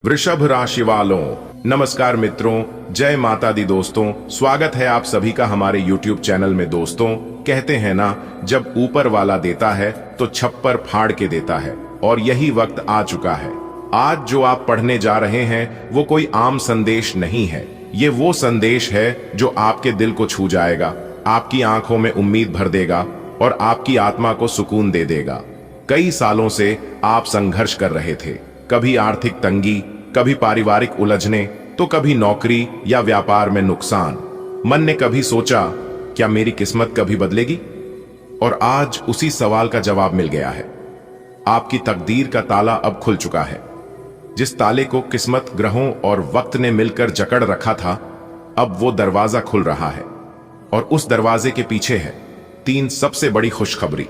वृषभ राशि वालों, नमस्कार मित्रों, जय माता दी दोस्तों। स्वागत है आप सभी का हमारे YouTube चैनल में। दोस्तों, कहते हैं ना, जब ऊपर वाला देता है तो छप्पर फाड़ के देता है, और यही वक्त आ चुका है। आज जो आप पढ़ने जा रहे हैं वो कोई आम संदेश नहीं है। ये वो संदेश है जो आपके दिल को छू जाएगा, आपकी आंखों में उम्मीद भर देगा और आपकी आत्मा को सुकून दे देगा। कई सालों से आप संघर्ष कर रहे थे, कभी आर्थिक तंगी, कभी पारिवारिक उलझने, तो कभी नौकरी या व्यापार में नुकसान। मन ने कभी सोचा, क्या मेरी किस्मत कभी बदलेगी? और आज उसी सवाल का जवाब मिल गया है। आपकी तकदीर का ताला अब खुल चुका है। जिस ताले को किस्मत, ग्रहों और वक्त ने मिलकर जकड़ रखा था, अब वो दरवाजा खुल रहा है। और उस दरवाजे के पीछे है 3 सबसे बड़ी खुशखबरी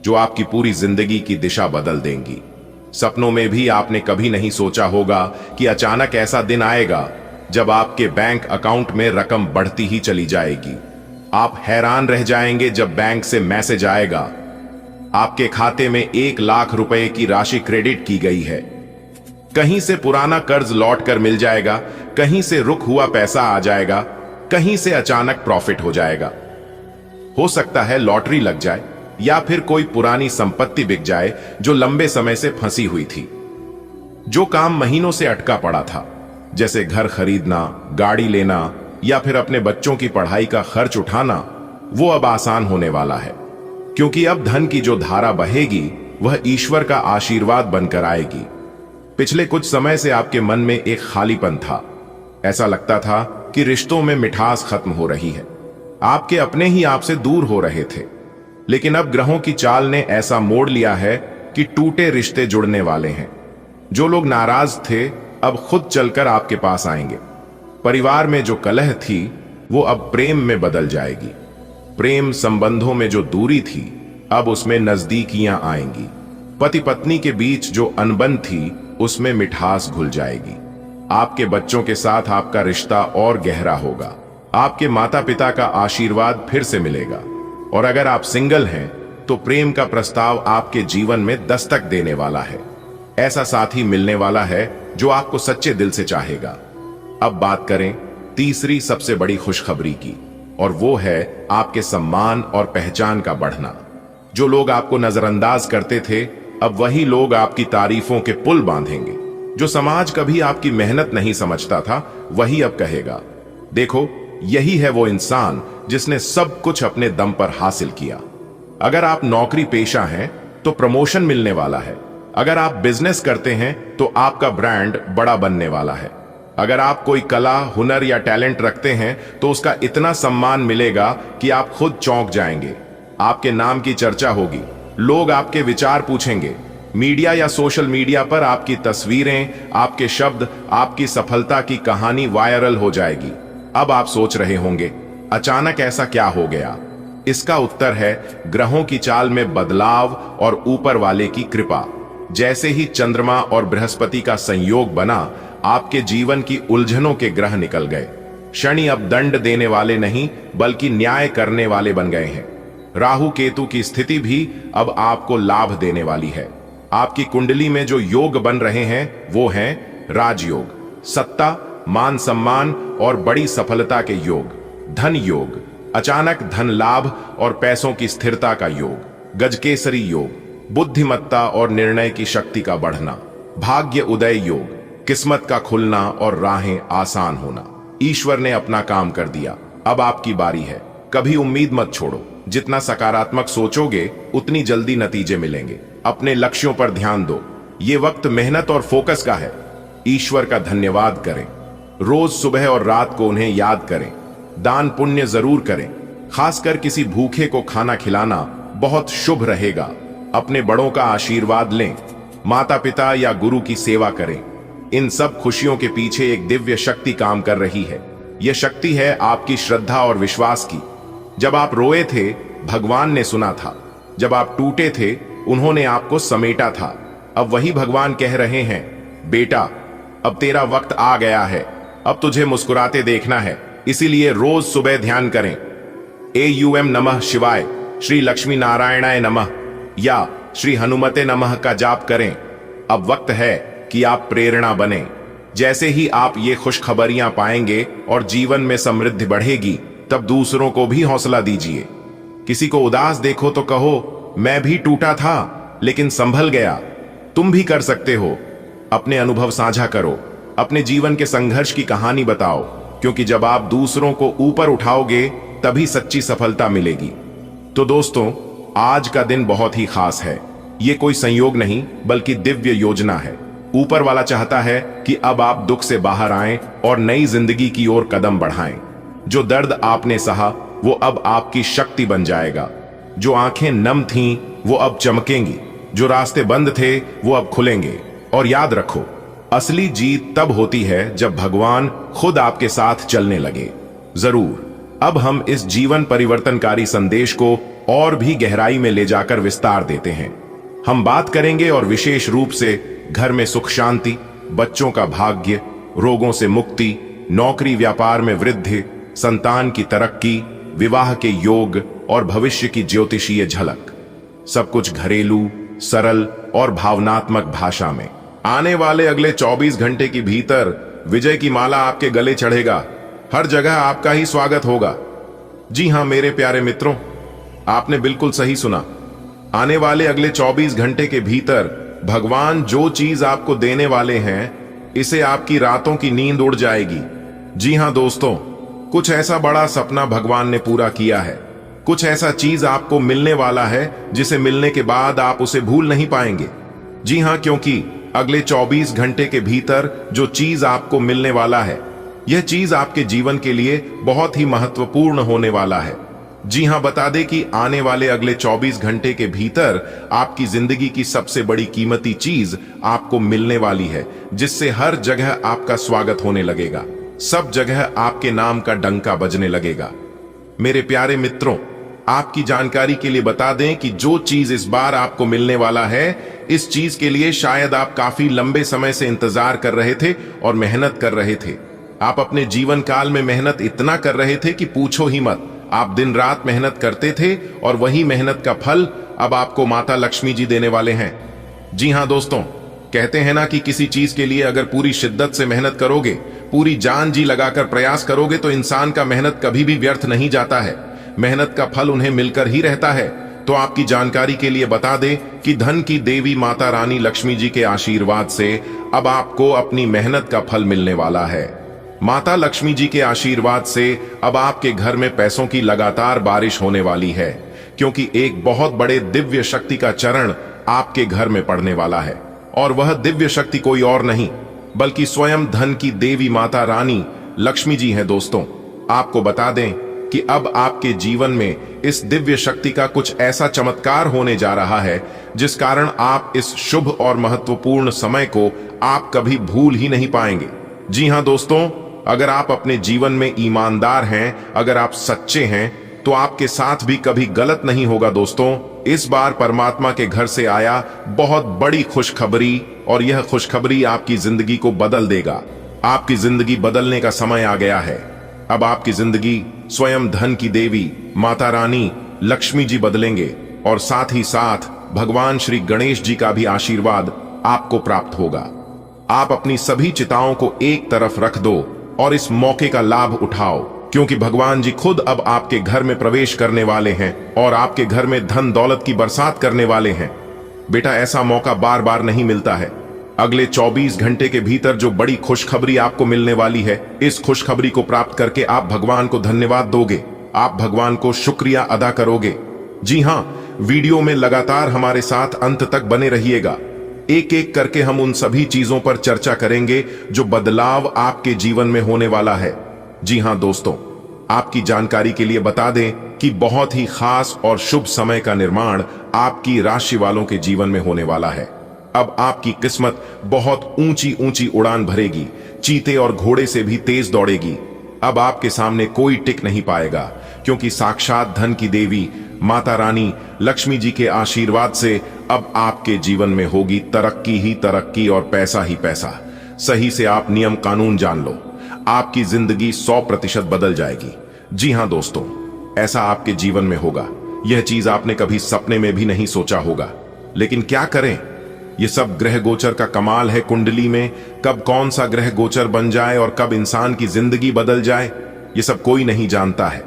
जो आपकी पूरी जिंदगी की दिशा बदल देंगी। सपनों में भी आपने कभी नहीं सोचा होगा कि अचानक ऐसा दिन आएगा जब आपके बैंक अकाउंट में रकम बढ़ती ही चली जाएगी। आप हैरान रह जाएंगे जब बैंक से मैसेज आएगा, आपके खाते में 1 लाख रुपए की राशि क्रेडिट की गई है। कहीं से पुराना कर्ज लौट कर मिल जाएगा, कहीं से रुक हुआ पैसा आ जाएगा, कहीं से अचानक प्रॉफिट हो जाएगा। हो सकता है लॉटरी लग जाए या फिर कोई पुरानी संपत्ति बिक जाए जो लंबे समय से फंसी हुई थी। जो काम महीनों से अटका पड़ा था, जैसे घर खरीदना, गाड़ी लेना या फिर अपने बच्चों की पढ़ाई का खर्च उठाना, वो अब आसान होने वाला है। क्योंकि अब धन की जो धारा बहेगी वह ईश्वर का आशीर्वाद बनकर आएगी। पिछले कुछ समय से आपके मन में एक खालीपन था। ऐसा लगता था कि रिश्तों में मिठास खत्म हो रही है, आपके अपने ही आपसे दूर हो रहे थे। लेकिन अब ग्रहों की चाल ने ऐसा मोड़ लिया है कि टूटे रिश्ते जुड़ने वाले हैं। जो लोग नाराज थे अब खुद चलकर आपके पास आएंगे। परिवार में जो कलह थी वो अब प्रेम में बदल जाएगी। प्रेम संबंधों में जो दूरी थी अब उसमें नजदीकियां आएंगी। पति पत्नी के बीच जो अनबन थी उसमें मिठास घुल जाएगी। आपके बच्चों के साथ आपका रिश्ता और गहरा होगा। आपके माता पिता का आशीर्वाद फिर से मिलेगा। और अगर आप सिंगल हैं तो प्रेम का प्रस्ताव आपके जीवन में दस्तक देने वाला है। ऐसा साथी मिलने वाला है जो आपको सच्चे दिल से चाहेगा। अब बात करें तीसरी सबसे बड़ी खुशखबरी की, और वो है आपके सम्मान और पहचान का बढ़ना। जो लोग आपको नजरअंदाज करते थे अब वही लोग आपकी तारीफों के पुल बांधेंगे। जो समाज कभी आपकी मेहनत नहीं समझता था वही अब कहेगा, देखो यही है वो इंसान जिसने सब कुछ अपने दम पर हासिल किया। अगर आप नौकरी पेशा हैं तो प्रमोशन मिलने वाला है। अगर आप बिजनेस करते हैं तो आपका ब्रांड बड़ा बनने वाला है। अगर आप कोई कला, हुनर या टैलेंट रखते हैं तो उसका इतना सम्मान मिलेगा कि आप खुद चौंक जाएंगे। आपके नाम की चर्चा होगी, लोग आपके विचार पूछेंगे। मीडिया या सोशल मीडिया पर आपकी तस्वीरें, आपके शब्द, आपकी सफलता की कहानी वायरल हो जाएगी। अब आप सोच रहे होंगे, अचानक ऐसा क्या हो गया? इसका उत्तर है ग्रहों की चाल में बदलाव और ऊपर वाले की कृपा। जैसे ही चंद्रमा और बृहस्पति का संयोग बना, आपके जीवन की उलझनों के ग्रह निकल गए। शनि अब दंड देने वाले नहीं बल्कि न्याय करने वाले बन गए हैं। राहु केतु की स्थिति भी अब आपको लाभ देने वाली है। आपकी कुंडली में जो योग बन रहे हैं वो हैं राजयोग, सत्ता, मान सम्मान और बड़ी सफलता के योग, धन योग, अचानक धन लाभ और पैसों की स्थिरता का योग, गजकेसरी योग, बुद्धिमत्ता और निर्णय की शक्ति का बढ़ना, भाग्य उदय योग, किस्मत का खुलना और राहें आसान होना। ईश्वर ने अपना काम कर दिया, अब आपकी बारी है। कभी उम्मीद मत छोड़ो। जितना सकारात्मक सोचोगे उतनी जल्दी नतीजे मिलेंगे। अपने लक्ष्यों पर ध्यान दो। ये वक्त मेहनत और फोकस का है। ईश्वर का धन्यवाद करें। रोज सुबह और रात को उन्हें याद करें। दान पुण्य जरूर करें। खासकर किसी भूखे को खाना खिलाना बहुत शुभ रहेगा। अपने बड़ों का आशीर्वाद लें। माता पिता या गुरु की सेवा करें। इन सब खुशियों के पीछे एक दिव्य शक्ति काम कर रही है। यह शक्ति है आपकी श्रद्धा और विश्वास की। जब आप रोए थे भगवान ने सुना था। जब आप टूटे थे उन्होंने आपको समेटा था। अब वही भगवान कह रहे हैं, बेटा अब तेरा वक्त आ गया है। अब तुझे मुस्कुराते देखना है। इसीलिए रोज सुबह ध्यान करें। AUM नमः शिवाय, श्री लक्ष्मी नारायणाय नमः या श्री हनुमते नमः का जाप करें। अब वक्त है कि आप प्रेरणा बने। जैसे ही आप ये खुशखबरियां पाएंगे और जीवन में समृद्धि बढ़ेगी, तब दूसरों को भी हौसला दीजिए। किसी को उदास देखो तो कहो, मैं भी टूटा था लेकिन संभल गया। तुम भी कर सकते हो। अपने अनुभव साझा करो, अपने जीवन के संघर्ष की कहानी बताओ, क्योंकि जब आप दूसरों को ऊपर उठाओगे तभी सच्ची सफलता मिलेगी। तो दोस्तों, आज का दिन बहुत ही खास है। ये कोई संयोग नहीं बल्कि दिव्य योजना है। ऊपर वाला चाहता है कि अब आप दुख से बाहर आएं और नई जिंदगी की ओर कदम बढ़ाएं। जो दर्द आपने सहा वो अब आपकी शक्ति बन जाएगा। जो आंखें नम थीं वो अब चमकेंगी, जो रास्ते बंद थे वो अब खुलेंगे। और याद रखो, असली जीत तब होती है जब भगवान खुद आपके साथ चलने लगे। जरूर अब हम इस जीवन परिवर्तनकारी संदेश को और भी गहराई में ले जाकर विस्तार देते हैं। हम बात करेंगे और विशेष रूप से घर में सुख शांति, बच्चों का भाग्य, रोगों से मुक्ति, नौकरी व्यापार में वृद्धि, संतान की तरक्की, विवाह के योग और भविष्य की ज्योतिषीय झलक। सब कुछ घरेलू, सरल और भावनात्मक भाषा में। आने वाले अगले 24 घंटे के भीतर विजय की माला आपके गले चढ़ेगा। हर जगह आपका ही स्वागत होगा। जी हां मेरे प्यारे मित्रों, आपने बिल्कुल सही सुना। आने वाले अगले 24 घंटे के भीतर भगवान जो चीज आपको देने वाले हैं, इसे आपकी रातों की नींद उड़ जाएगी। जी हां दोस्तों, कुछ ऐसा बड़ा सपना भगवान ने पूरा किया है। कुछ ऐसा चीज आपको मिलने वाला है जिसे मिलने के बाद आप उसे भूल नहीं पाएंगे। जी हां, क्योंकि अगले 24 घंटे के भीतर जो चीज आपको मिलने वाला है, यह चीज आपके जीवन के लिए बहुत ही महत्वपूर्ण होने वाला है। जी हां, बता दें कि आने वाले अगले 24 घंटे के भीतर आपकी जिंदगी की सबसे बड़ी कीमती चीज आपको मिलने वाली है, जिससे हर जगह आपका स्वागत होने लगेगा। सब जगह आपके नाम का डंका बजने लगेगा। मेरे प्यारे मित्रों, आपकी जानकारी के लिए बता दें कि जो चीज इस बार आपको मिलने वाला है, इस चीज के लिए शायद आप काफी लंबे समय से इंतजार कर रहे थे और मेहनत कर रहे थे। आप अपने जीवन काल में मेहनत इतना कर रहे थे कि पूछो ही मत। आप दिन रात मेहनत करते थे और वही मेहनत का फल अब आपको माता लक्ष्मी जी देने वाले हैं। जी हां दोस्तों, कहते हैं ना कि किसी चीज के लिए अगर पूरी शिद्दत से मेहनत करोगे, पूरी जान जी लगाकर प्रयास करोगे, तो इंसान का मेहनत कभी भी व्यर्थ नहीं जाता है। मेहनत का फल उन्हें मिलकर ही रहता है। तो आपकी जानकारी के लिए बता दें कि धन की देवी माता रानी लक्ष्मी जी के आशीर्वाद से अब आपको अपनी मेहनत का फल मिलने वाला है। माता लक्ष्मी जी के आशीर्वाद से अब आपके घर में पैसों की लगातार बारिश होने वाली है, क्योंकि एक बहुत बड़े दिव्य शक्ति का चरण आपके घर में पड़ने वाला है। और वह दिव्य शक्ति कोई और नहीं बल्कि स्वयं धन की देवी माता रानी लक्ष्मी जी हैं। दोस्तों, आपको बता दें कि अब आपके जीवन में इस दिव्य शक्ति का कुछ ऐसा चमत्कार होने जा रहा है, जिस कारण आप इस शुभ और महत्वपूर्ण समय को आप कभी भूल ही नहीं पाएंगे। जी हां दोस्तों, अगर आप अपने जीवन में ईमानदार हैं, अगर आप सच्चे हैं, तो आपके साथ भी कभी गलत नहीं होगा। दोस्तों, इस बार परमात्मा के घर से आया बहुत बड़ी खुशखबरी, और यह खुशखबरी आपकी जिंदगी को बदल देगा। आपकी जिंदगी बदलने का समय आ गया है। अब आपकी जिंदगी स्वयं धन की देवी माता रानी लक्ष्मी जी बदलेंगे, और साथ ही साथ भगवान श्री गणेश जी का भी आशीर्वाद आपको प्राप्त होगा। आप अपनी सभी चिंताओं को एक तरफ रख दो और इस मौके का लाभ उठाओ, क्योंकि भगवान जी खुद अब आपके घर में प्रवेश करने वाले हैं और आपके घर में धन दौलत की बरसात करने वाले हैं। बेटा, ऐसा मौका बार बार नहीं मिलता है। अगले 24 घंटे के भीतर जो बड़ी खुशखबरी आपको मिलने वाली है, इस खुशखबरी को प्राप्त करके आप भगवान को धन्यवाद दोगे, आप भगवान को शुक्रिया अदा करोगे। जी हां, वीडियो में लगातार हमारे साथ अंत तक बने रहिएगा। एक एक करके हम उन सभी चीजों पर चर्चा करेंगे जो बदलाव आपके जीवन में होने वाला है। जी हां दोस्तों, आपकी जानकारी के लिए बता दें कि बहुत ही खास और शुभ समय का निर्माण आपकी राशि वालों के जीवन में होने वाला है। अब आपकी किस्मत बहुत ऊंची ऊंची उड़ान भरेगी, चीते और घोड़े से भी तेज दौड़ेगी। अब आपके सामने कोई टिक नहीं पाएगा, क्योंकि साक्षात धन की देवी माता रानी लक्ष्मी जी के आशीर्वाद से अब आपके जीवन में होगी तरक्की ही तरक्की और पैसा ही पैसा। सही से आप नियम कानून जान लो, आपकी जिंदगी 100% बदल जाएगी। जी हां दोस्तों, ऐसा आपके जीवन में होगा। यह चीज आपने कभी सपने में भी नहीं सोचा होगा। लेकिन क्या करें, ये सब ग्रह गोचर का कमाल है। कुंडली में कब कौन सा ग्रह गोचर बन जाए और कब इंसान की जिंदगी बदल जाए, ये सब कोई नहीं जानता है।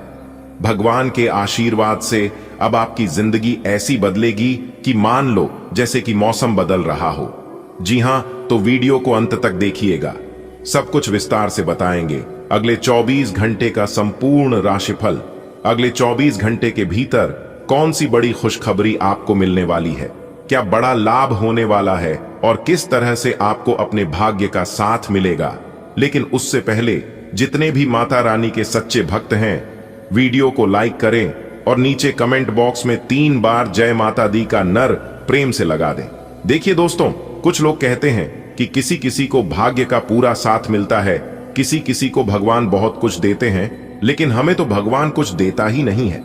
भगवान के आशीर्वाद से अब आपकी जिंदगी ऐसी बदलेगी कि मान लो जैसे कि मौसम बदल रहा हो। जी हां, तो वीडियो को अंत तक देखिएगा, सब कुछ विस्तार से बताएंगे। अगले 24 घंटे का संपूर्ण राशिफल, अगले 24 घंटे के भीतर कौन सी बड़ी खुशखबरी आपको मिलने वाली है, क्या बड़ा लाभ होने वाला है और किस तरह से आपको अपने भाग्य का साथ मिलेगा। लेकिन उससे पहले जितने भी माता रानी के सच्चे भक्त हैं, वीडियो को लाइक करें और नीचे कमेंट बॉक्स में 3 बार जय माता दी का नर प्रेम से लगा दें। देखिए दोस्तों, कुछ लोग कहते हैं कि किसी किसी को भाग्य का पूरा साथ मिलता है, किसी किसी को भगवान बहुत कुछ देते हैं, लेकिन हमें तो भगवान कुछ देता ही नहीं है।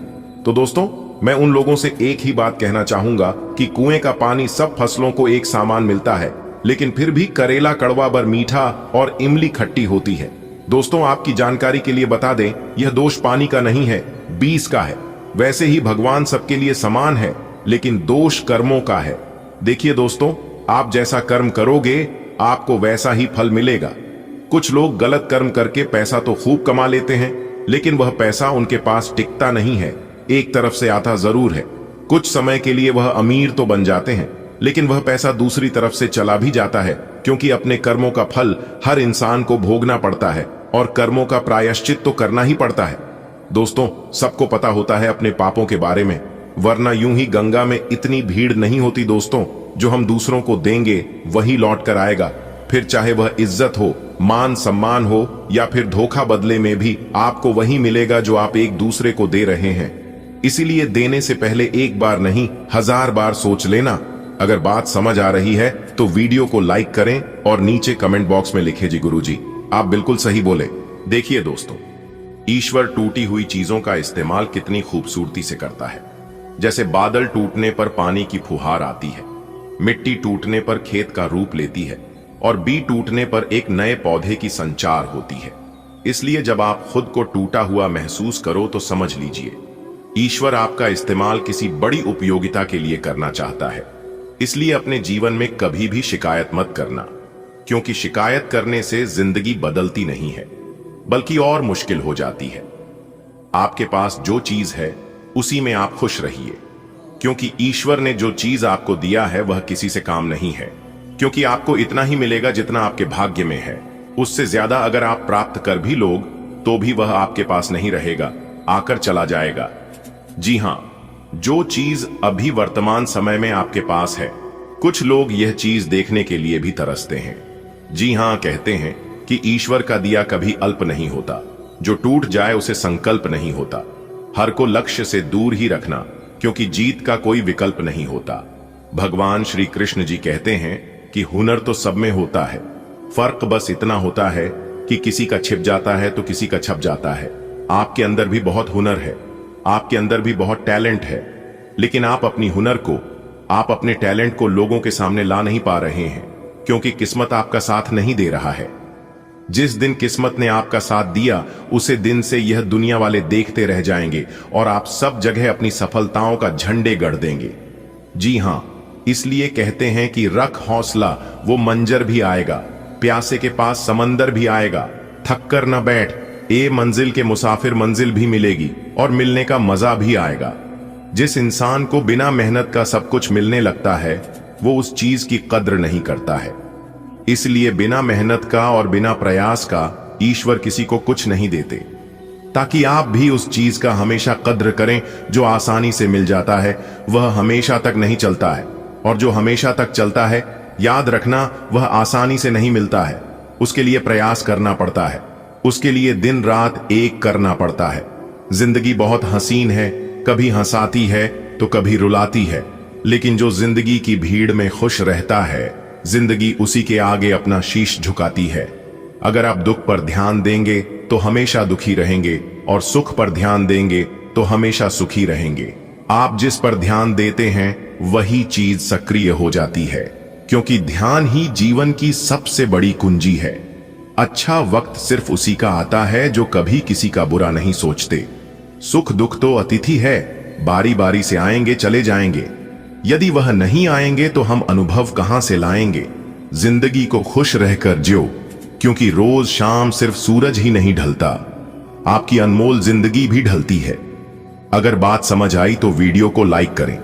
तो दोस्तों, मैं उन लोगों से एक ही बात कहना चाहूंगा कि कुएं का पानी सब फसलों को एक समान मिलता है, लेकिन फिर भी करेला कड़वा बर मीठा और इमली खट्टी होती है। दोस्तों, आपकी जानकारी के लिए बता दें, यह दोष पानी का नहीं है, बीज का है। वैसे ही भगवान सबके लिए समान है, लेकिन दोष कर्मों का है। देखिए दोस्तों, आप जैसा कर्म करोगे आपको वैसा ही फल मिलेगा। कुछ लोग गलत कर्म करके पैसा तो खूब कमा लेते हैं, लेकिन वह पैसा उनके पास टिकता नहीं है, एक तरफ से आता जरूर है। कुछ समय के लिए वह अमीर तो बन जाते हैं, लेकिन वह पैसा दूसरी तरफ से चला भी जाता है, क्योंकि अपने कर्मों का फल हर इंसान को भोगना पड़ता है और कर्मों का प्रायश्चित तो करना ही पड़ता है। दोस्तों, सबको पता होता है अपने पापों के बारे में, वरना यूं ही गंगा में इतनी भीड़ नहीं होती। दोस्तों, जो हम दूसरों को देंगे वही लौट कर आएगा, फिर चाहे वह इज्जत हो, मान सम्मान हो या फिर धोखा, बदले में भी आपको वही मिलेगा जो आप एक दूसरे को दे रहे हैं। इसीलिए देने से पहले एक बार नहीं 1000 बार सोच लेना। अगर बात समझ आ रही है तो वीडियो को लाइक करें और नीचे कमेंट बॉक्स में लिखे, जी गुरुजी आप बिल्कुल सही बोले। देखिए दोस्तों, ईश्वर टूटी हुई चीजों का इस्तेमाल कितनी खूबसूरती से करता है। जैसे बादल टूटने पर पानी की फुहार आती है, मिट्टी टूटने पर खेत का रूप लेती है और बीज टूटने पर एक नए पौधे की संचार होती है। इसलिए जब आप खुद को टूटा हुआ महसूस करो तो समझ लीजिए ईश्वर आपका इस्तेमाल किसी बड़ी उपयोगिता के लिए करना चाहता है। इसलिए अपने जीवन में कभी भी शिकायत मत करना, क्योंकि शिकायत करने से जिंदगी बदलती नहीं है बल्कि और मुश्किल हो जाती है। आपके पास जो चीज है उसी में आप खुश रहिए, क्योंकि ईश्वर ने जो चीज आपको दिया है वह किसी से काम नहीं है, क्योंकि आपको इतना ही मिलेगा जितना आपके भाग्य में है। उससे ज्यादा अगर आप प्राप्त कर भी लोग तो भी वह आपके पास नहीं रहेगा, आकर चला जाएगा। जी हां, जो चीज अभी वर्तमान समय में आपके पास है, कुछ लोग यह चीज देखने के लिए भी तरसते हैं। जी हां, कहते हैं कि ईश्वर का दिया कभी अल्प नहीं होता, जो टूट जाए उसे संकल्प नहीं होता। हर को लक्ष्य से दूर ही रखना, क्योंकि जीत का कोई विकल्प नहीं होता। भगवान श्री कृष्ण जी कहते हैं कि हुनर तो सब में होता है, फर्क बस इतना होता है कि किसी का छिप जाता है तो किसी का छप जाता है। आपके अंदर भी बहुत हुनर है, आपके अंदर भी बहुत टैलेंट है, लेकिन आप अपनी हुनर को, आप अपने टैलेंट को लोगों के सामने ला नहीं पा रहे हैं, क्योंकि किस्मत आपका साथ नहीं दे रहा है। जिस दिन किस्मत ने आपका साथ दिया उसे दिन से यह दुनिया वाले देखते रह जाएंगे और आप सब जगह अपनी सफलताओं का झंडे गड़ देंगे। जी हां, इसलिए कहते हैं कि रख हौसला, वो मंजर भी आएगा, प्यासे के पास समंदर भी आएगा। थक कर न बैठ, ए मंजिल के मुसाफिर, मंजिल भी मिलेगी और मिलने का मजा भी आएगा। जिस इंसान को बिना मेहनत का सब कुछ मिलने लगता है वो उस चीज की कद्र नहीं करता है। इसलिए बिना मेहनत का और बिना प्रयास का ईश्वर किसी को कुछ नहीं देते, ताकि आप भी उस चीज का हमेशा कद्र करें। जो आसानी से मिल जाता है वह हमेशा तक नहीं चलता है, और जो हमेशा तक चलता है, याद रखना, वह आसानी से नहीं मिलता है। उसके लिए प्रयास करना पड़ता है, उसके लिए दिन रात एक करना पड़ता है। जिंदगी बहुत हसीन है, कभी हंसाती है तो कभी रुलाती है, लेकिन जो जिंदगी की भीड़ में खुश रहता है, जिंदगी उसी के आगे अपना शीश झुकाती है। अगर आप दुख पर ध्यान देंगे तो हमेशा दुखी रहेंगे, और सुख पर ध्यान देंगे तो हमेशा सुखी रहेंगे। आप जिस पर ध्यान देते हैं वही चीज सक्रिय हो जाती है, क्योंकि ध्यान ही जीवन की सबसे बड़ी कुंजी है। अच्छा वक्त सिर्फ उसी का आता है जो कभी किसी का बुरा नहीं सोचते। सुख दुख तो अतिथि है, बारी बारी से आएंगे चले जाएंगे। यदि वह नहीं आएंगे तो हम अनुभव कहां से लाएंगे। जिंदगी को खुश रहकर जियो, क्योंकि रोज शाम सिर्फ सूरज ही नहीं ढलता, आपकी अनमोल जिंदगी भी ढलती है। अगर बात समझ आई तो वीडियो को लाइक करें।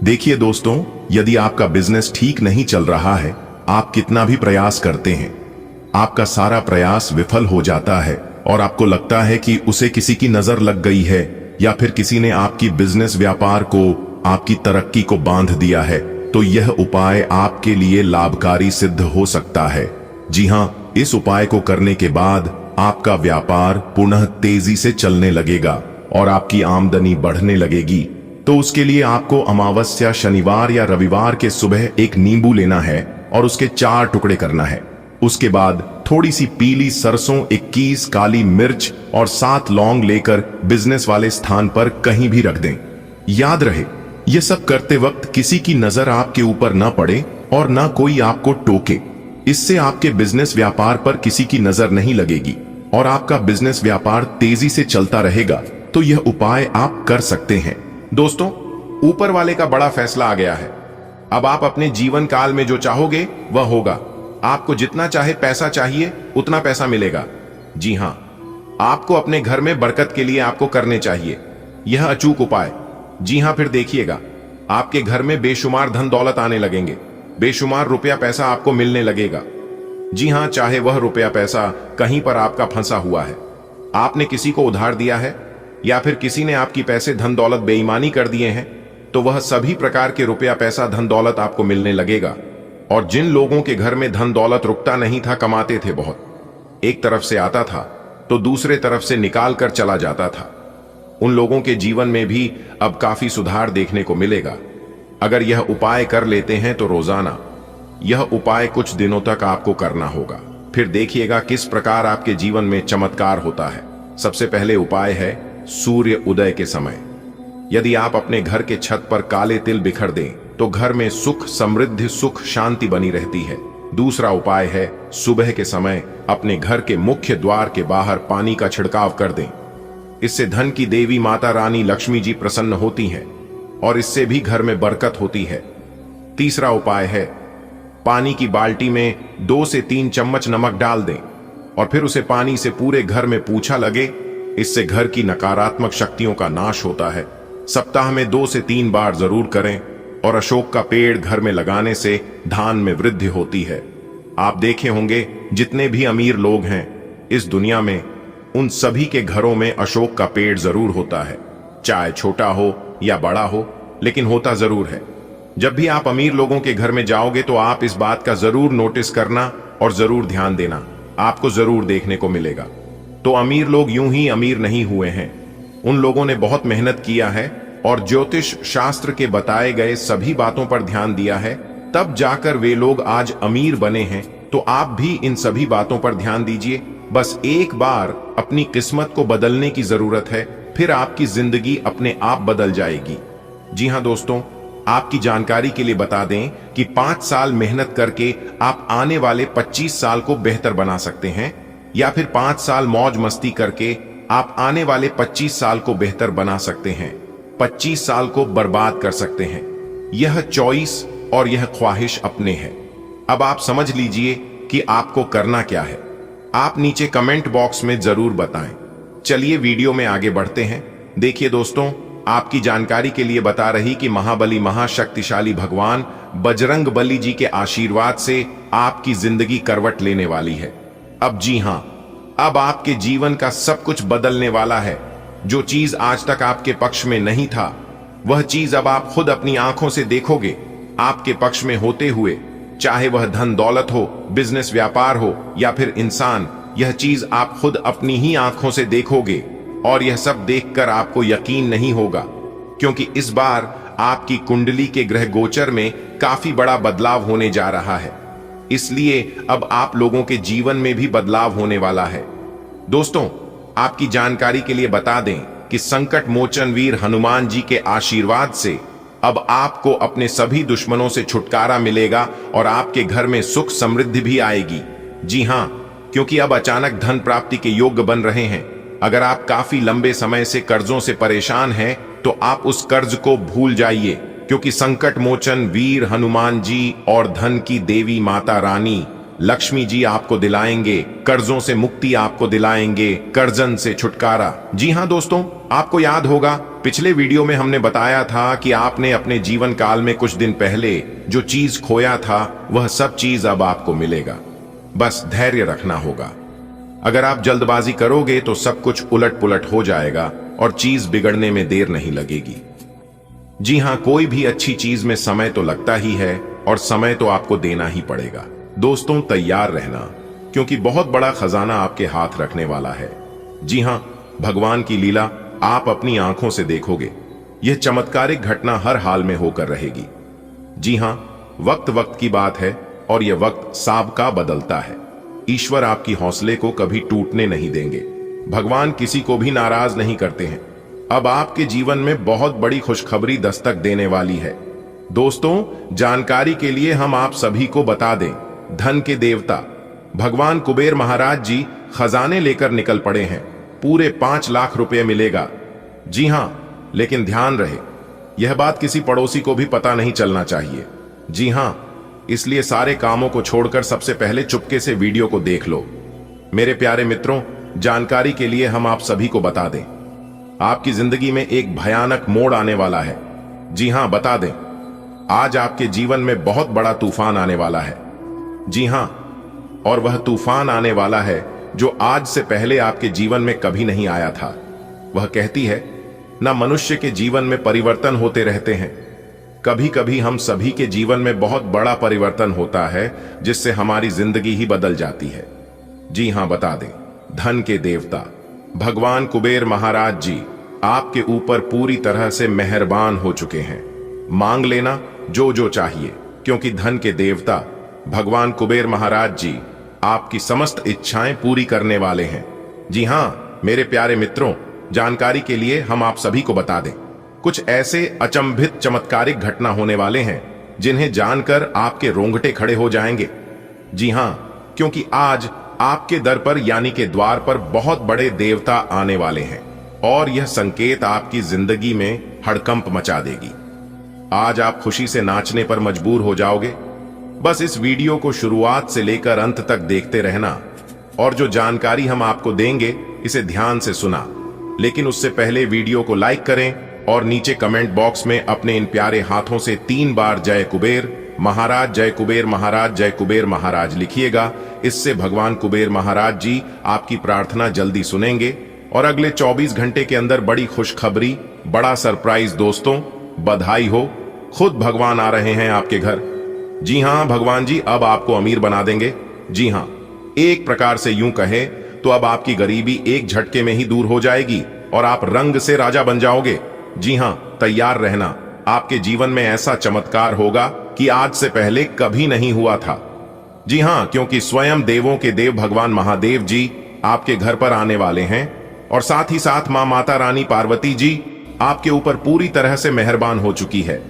देखिए दोस्तों, यदि आपका बिजनेस ठीक नहीं चल रहा है, आप कितना भी प्रयास करते हैं, आपका सारा प्रयास विफल हो जाता है और आपको लगता है कि उसे किसी की नजर लग गई है या फिर किसी ने आपकी बिजनेस व्यापार को, आपकी तरक्की को बांध दिया है, तो यह उपाय आपके लिए लाभकारी सिद्ध हो सकता है। जी हां, इस उपाय को करने के बाद आपका व्यापार पुनः तेजी से चलने लगेगा और आपकी आमदनी बढ़ने लगेगी। तो उसके लिए आपको अमावस्या, शनिवार या रविवार के सुबह एक नींबू लेना है और उसके 4 टुकड़े करना है। उसके बाद थोड़ी सी पीली सरसों, 21 काली मिर्च और 7 लौंग लेकर बिजनेस वाले स्थान पर कहीं भी रख दें। याद रहे, यह सब करते वक्त किसी की नजर आपके ऊपर ना पड़े और ना कोई आपको टोके। इससे आपके बिजनेस व्यापार पर किसी की नजर नहीं लगेगी और आपका बिजनेस व्यापार तेजी से चलता रहेगा। तो यह उपाय आप कर सकते हैं। दोस्तों, ऊपर वाले का बड़ा फैसला आ गया है। अब आप अपने जीवन काल में जो चाहोगे वह होगा। आपको जितना चाहे पैसा चाहिए उतना पैसा मिलेगा। जी हां, आपको अपने घर में बरकत के लिए आपको करने चाहिए यह अचूक उपाय। जी हां, फिर देखिएगा, आपके घर में बेशुमार धन दौलत आने लगेंगे, बेशुमार रुपया पैसा आपको मिलने लगेगा। जी हां, चाहे वह रुपया पैसा कहीं पर आपका फंसा हुआ है, आपने किसी को उधार दिया है या फिर किसी ने आपकी पैसे धन दौलत बेईमानी कर दिए हैं, तो वह सभी प्रकार के रुपया पैसा धन दौलत आपको मिलने लगेगा। और जिन लोगों के घर में धन दौलत रुकता नहीं था, कमाते थे बहुत, एक तरफ से आता था तो दूसरे तरफ से निकाल कर चला जाता था, उन लोगों के जीवन में भी अब काफी सुधार देखने को मिलेगा। अगर यह उपाय कर लेते हैं तो रोजाना यह उपाय कुछ दिनों तक आपको करना होगा। फिर देखिएगा किस प्रकार आपके जीवन में चमत्कार होता है। सबसे पहले उपाय है सूर्य उदय के समय। यदि आप अपने घर के छत पर काले तिल बिखर दें तो घर में सुख, समृद्धि, सुख, शांति बनी रहती है। दूसरा उपाय है सुबह के समय अपने घर के मुख्य द्वार के बाहर पानी का छिड़काव कर दें। इससे धन की देवी माता रानी लक्ष्मी जी प्रसन्न होती हैं और इससे भी घर में बरकत होती है। तीसरा उपाय है पानी की बाल्टी में 2 से 3 चम्मच नमक डाल दें और फिर उसे पानी से पूरे घर में पूंछा लगे। इससे घर की नकारात्मक शक्तियों का नाश होता है। सप्ताह में 2 से 3 बार जरूर करें। और अशोक का पेड़ घर में लगाने से धान में वृद्धि होती है। आप देखे होंगे जितने भी अमीर लोग हैं इस दुनिया में, उन सभी के घरों में अशोक का पेड़ जरूर होता है, चाहे छोटा हो या बड़ा हो, लेकिन होता जरूर है। जब भी आप अमीर लोगों के घर में जाओगे तो आप इस बात का जरूर नोटिस करना और जरूर ध्यान देना, आपको जरूर देखने को मिलेगा। तो अमीर लोग यूं ही अमीर नहीं हुए हैं, उन लोगों ने बहुत मेहनत किया है और ज्योतिष शास्त्र के बताए गए सभी बातों पर ध्यान दिया है, तब जाकर वे लोग आज अमीर बने हैं। तो आप भी इन सभी बातों पर ध्यान दीजिए। बस एक बार अपनी किस्मत को बदलने की जरूरत है, फिर आपकी जिंदगी अपने आप बदल जाएगी। जी हां दोस्तों, आपकी जानकारी के लिए बता दें कि 5 साल मेहनत करके आप आने वाले 25 साल को बेहतर बना सकते हैं, या फिर 5 साल मौज मस्ती करके आप आने वाले 25 साल को बेहतर बना सकते हैं, 25 साल को बर्बाद कर सकते हैं। यह चॉइस और यह ख्वाहिश अपने है। अब आप समझ लीजिए कि आपको करना क्या है। आप नीचे कमेंट बॉक्स में जरूर बताएं। चलिए वीडियो में आगे बढ़ते हैं। देखिए दोस्तों, आपकी जानकारी के लिए बता रही कि महाबली महाशक्तिशाली भगवान बजरंग बली जी के आशीर्वाद से आपकी जिंदगी करवट लेने वाली है। अब जी हां, अब आपके जीवन का सब कुछ बदलने वाला है। जो चीज आज तक आपके पक्ष में नहीं था, वह चीज अब आप खुद अपनी आंखों से देखोगे आपके पक्ष में होते हुए। चाहे वह धन दौलत हो, बिजनेस व्यापार हो या फिर इंसान, यह चीज आप खुद अपनी ही आंखों से देखोगे। और यह सब देखकर आपको यकीन नहीं होगा, क्योंकि इस बार आपकी कुंडली के ग्रह गोचर में काफी बड़ा बदलाव होने जा रहा है। इसलिए अब आप लोगों के जीवन में भी बदलाव होने वाला है। दोस्तों, आपकी जानकारी के लिए बता दें कि संकट मोचन वीर हनुमान जी के आशीर्वाद से अब आपको अपने सभी दुश्मनों से छुटकारा मिलेगा और आपके घर में सुख समृद्धि भी आएगी। जी हां, क्योंकि अब अचानक धन प्राप्ति के योग्य बन रहे हैं। अगर आप काफी लंबे समय से कर्जों से परेशान हैं, तो आप उस कर्ज को भूल जाइए, क्योंकि संकट मोचन वीर हनुमान जी और धन की देवी माता रानी लक्ष्मी जी आपको दिलाएंगे कर्जों से मुक्ति, आपको दिलाएंगे कर्जन से छुटकारा। जी हां दोस्तों, आपको याद होगा पिछले वीडियो में हमने बताया था कि आपने अपने जीवन काल में कुछ दिन पहले जो चीज खोया था वह सब चीज अब आपको मिलेगा। बस धैर्य रखना होगा। अगर आप जल्दबाजी करोगे तो सब कुछ उलट पुलट हो जाएगा और चीज बिगड़ने में देर नहीं लगेगी। जी हां, कोई भी अच्छी चीज में समय तो लगता ही है और समय तो आपको देना ही पड़ेगा। दोस्तों तैयार रहना, क्योंकि बहुत बड़ा खजाना आपके हाथ रखने वाला है। जी हां, भगवान की लीला आप अपनी आंखों से देखोगे। यह चमत्कारिक घटना हर हाल में होकर रहेगी। जी हां, वक्त वक्त की बात है और यह वक्त साबका बदलता है। ईश्वर आपकी हौसले को कभी टूटने नहीं देंगे। भगवान किसी को भी नाराज नहीं करते हैं। अब आपके जीवन में बहुत बड़ी खुशखबरी दस्तक देने वाली है। दोस्तों जानकारी के लिए हम आप सभी को बता दें, धन के देवता भगवान कुबेर महाराज जी खजाने लेकर निकल पड़े हैं। पूरे 5 लाख रुपए मिलेगा। जी हां, लेकिन ध्यान रहे यह बात किसी पड़ोसी को भी पता नहीं चलना चाहिए। जी हां, इसलिए सारे कामों को छोड़कर सबसे पहले चुपके से वीडियो को देख लो। मेरे प्यारे मित्रों, जानकारी के लिए हम आप सभी को बता दें, आपकी जिंदगी में एक भयानक मोड़ आने वाला है। जी हां, बता दें, आज आपके जीवन में बहुत बड़ा तूफान आने वाला है। जी हां, और वह तूफान आने वाला है जो आज से पहले आपके जीवन में कभी नहीं आया था। वह कहती है ना, मनुष्य के जीवन में परिवर्तन होते रहते हैं। कभी कभी हम सभी के जीवन में बहुत बड़ा परिवर्तन होता है जिससे हमारी जिंदगी ही बदल जाती है। जी हां, बता दें, धन के देवता भगवान कुबेर महाराज जी आपके ऊपर पूरी तरह से मेहरबान हो चुके हैं। मांग लेना जो जो चाहिए, क्योंकि धन के देवता भगवान कुबेर महाराज जी आपकी समस्त इच्छाएं पूरी करने वाले हैं। जी हां मेरे प्यारे मित्रों, जानकारी के लिए हम आप सभी को बता दें, कुछ ऐसे अचंभित चमत्कारिक घटना होने वाले हैं जिन्हें जानकर आपके रोंगटे खड़े हो जाएंगे। जी हां, क्योंकि आज आपके दर पर यानी के द्वार पर बहुत बड़े देवता आने वाले हैं और यह संकेत आपकी जिंदगी में हड़कंप मचा देगी। आज आप खुशी से नाचने पर मजबूर हो जाओगे। बस इस वीडियो को शुरुआत से लेकर अंत तक देखते रहना और जो जानकारी हम आपको देंगे इसे ध्यान से सुना। लेकिन उससे पहले वीडियो को लाइक करें और नीचे कमेंट बॉक्स में अपने इन प्यारे हाथों से 3 बार जय कुबेर महाराज, जय कुबेर महाराज, जय कुबेर महाराज लिखिएगा। इससे भगवान कुबेर महाराज जी आपकी प्रार्थना जल्दी सुनेंगे और अगले 24 घंटे के अंदर बड़ी खुशखबरी, बड़ा सरप्राइज। दोस्तों बधाई हो, खुद भगवान आ रहे हैं आपके घर। जी हां, भगवान जी अब आपको अमीर बना देंगे। जी हां, एक प्रकार से यूं कहें तो अब आपकी गरीबी एक झटके में ही दूर हो जाएगी और आप रंग से राजा बन जाओगे। जी हां, तैयार रहना, आपके जीवन में ऐसा चमत्कार होगा कि आज से पहले कभी नहीं हुआ था। जी हां, क्योंकि स्वयं देवों के देव भगवान महादेव जी आपके घर पर आने वाले हैं और साथ ही साथ मां माता रानी पार्वती जी आपके ऊपर पूरी तरह से मेहरबान हो चुकी है।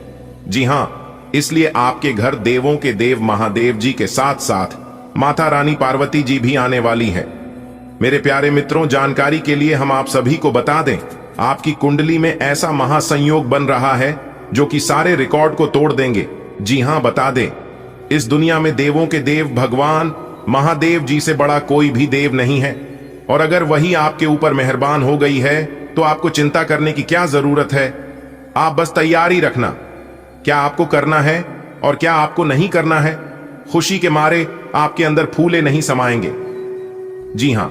जी हां, इसलिए आपके घर देवों के देव महादेव जी के साथ साथ माता रानी पार्वती जी भी आने वाली है। मेरे प्यारे मित्रों, जानकारी के लिए हम आप सभी को बता दें, आपकी कुंडली में ऐसा महासंयोग बन रहा है जो कि सारे रिकॉर्ड को तोड़ देंगे। जी हां, बता दें, इस दुनिया में देवों के देव भगवान महादेव जी से बड़ा कोई भी देव नहीं है और अगर वही आपके ऊपर मेहरबान हो गई है तो आपको चिंता करने की क्या जरूरत है। आप बस तैयारी रखना, क्या आपको करना है और क्या आपको नहीं करना है। खुशी के मारे आपके अंदर फूले नहीं समाएंगे। जी हां,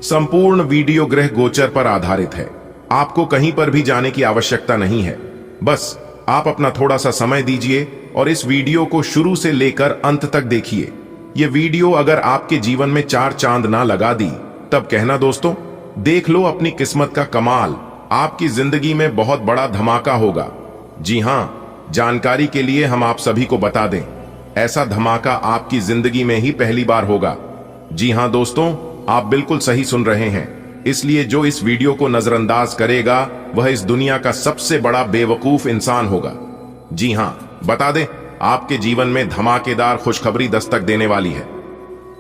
संपूर्ण वीडियो ग्रह गोचर पर आधारित है। आपको कहीं पर भी जाने की आवश्यकता नहीं है। बस आप अपना थोड़ा सा समय दीजिए और इस वीडियो को शुरू से लेकर अंत तक देखिए। यह वीडियो अगर आपके जीवन में 4 चांद ना लगा दी तब कहना दोस्तों, देख लो अपनी किस्मत का कमाल, आपकी जिंदगी में बहुत बड़ा धमाका होगा। जी हां, जानकारी के लिए हम आप सभी को बता दें, ऐसा धमाका आपकी जिंदगी में ही पहली बार होगा। जी हां दोस्तों, आप बिल्कुल सही सुन रहे हैं। इसलिए जो इस वीडियो को नजरअंदाज करेगा वह इस दुनिया का सबसे बड़ा बेवकूफ इंसान होगा। जी हां, बता दें, आपके जीवन में धमाकेदार खुशखबरी दस्तक देने वाली है।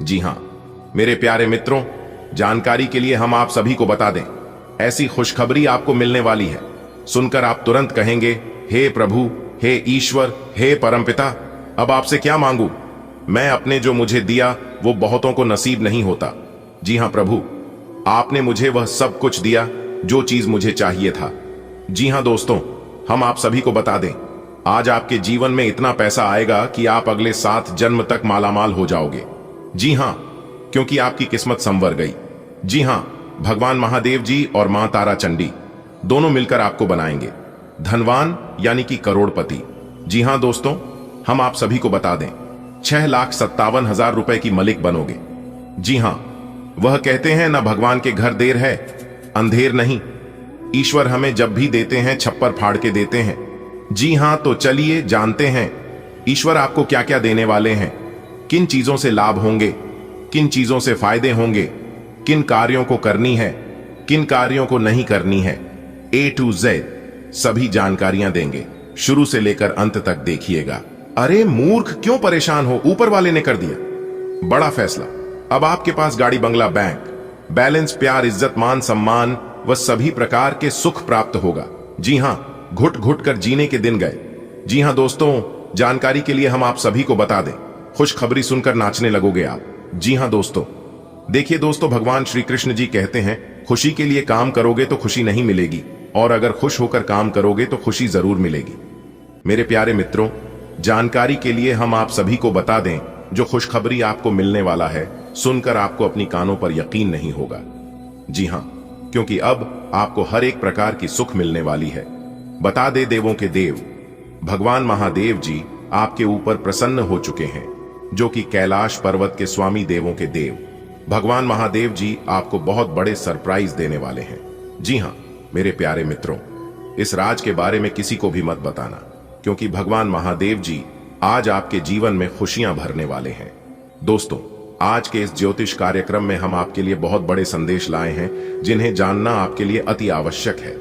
जी हां मेरे प्यारे मित्रों, जानकारी के लिए हम आप सभी को बता दें, ऐसी खुशखबरी आपको मिलने वाली है। सुनकर आप तुरंत कहेंगे, हे प्रभु, हे ईश्वर, हे परमपिता, अब आपसे क्या मांगू? मैं अपने जो मुझे दिया वो बहुतों को नसीब नहीं होता। जी हाँ प्रभु, आपने मुझे वह सब कुछ दिया जो चीज मुझे चाहिए था। जी हाँ दोस्तों, हम आप सभी को बता दें, आज आपके जीवन में इतना पैसा आएगा कि आप अगले 7 जन्म तक मालामाल हो जाओगे। जी हाँ, क्योंकि आपकी किस्मत संवर गई। जी हाँ, भगवान महादेव जी और मां तारा चंडी दोनों मिलकर आपको बनाएंगे धनवान, यानी कि करोड़पति। जी हाँ दोस्तों, हम आप सभी को बता दें, 6,57,000 रुपए की मलिक बनोगे। जी हाँ, वह कहते हैं ना, भगवान के घर देर है अंधेर नहीं। ईश्वर हमें जब भी देते हैं छप्पर फाड़ के देते हैं। जी हाँ, तो चलिए जानते हैं ईश्वर आपको क्या क्या देने वाले हैं, किन चीजों से लाभ होंगे, किन चीजों से फायदे होंगे, किन कार्यों को करनी है, किन कार्यों को नहीं करनी है। A to Z सभी जानकारियां देंगे, शुरू से लेकर अंत तक देखिएगा। अरे मूर्ख, क्यों परेशान हो? ऊपर वाले ने कर दिया बड़ा फैसला। अब आपके पास गाड़ी, बंगला, बैंक बैलेंस, प्यार, इज्जत, मान सम्मान व सभी प्रकार के सुख प्राप्त होगा। जी हां, घुट घुट कर जीने के दिन गए। जी हां दोस्तों, जानकारी के लिए हम आप सभी को बता दें, खुशखबरी सुनकर नाचने लगोगे आप। जी हां दोस्तों, देखिए दोस्तों, भगवान श्री कृष्ण जी कहते हैं, खुशी के लिए काम करोगे तो खुशी नहीं मिलेगी, और अगर खुश होकर काम करोगे तो खुशी जरूर मिलेगी। मेरे प्यारे मित्रों, जानकारी के लिए हम आप सभी को बता दें, जो खुशखबरी आपको मिलने वाला है, सुनकर आपको अपनी कानों पर यकीन नहीं होगा। जी हां, क्योंकि अब आपको हर एक प्रकार की सुख मिलने वाली है। बता दे देवों के देव भगवान महादेव जी आपके ऊपर प्रसन्न हो चुके हैं, जो कि कैलाश पर्वत के स्वामी देवों के देव भगवान महादेव जी आपको बहुत बड़े सरप्राइज देने वाले हैं। जी हां मेरे प्यारे मित्रों, इस राज के बारे में किसी को भी मत बताना, क्योंकि भगवान महादेव जी आज आपके जीवन में खुशियां भरने वाले हैं। दोस्तों, आज के इस ज्योतिष कार्यक्रम में हम आपके लिए बहुत बड़े संदेश लाए हैं, जिन्हें जानना आपके लिए अति आवश्यक है।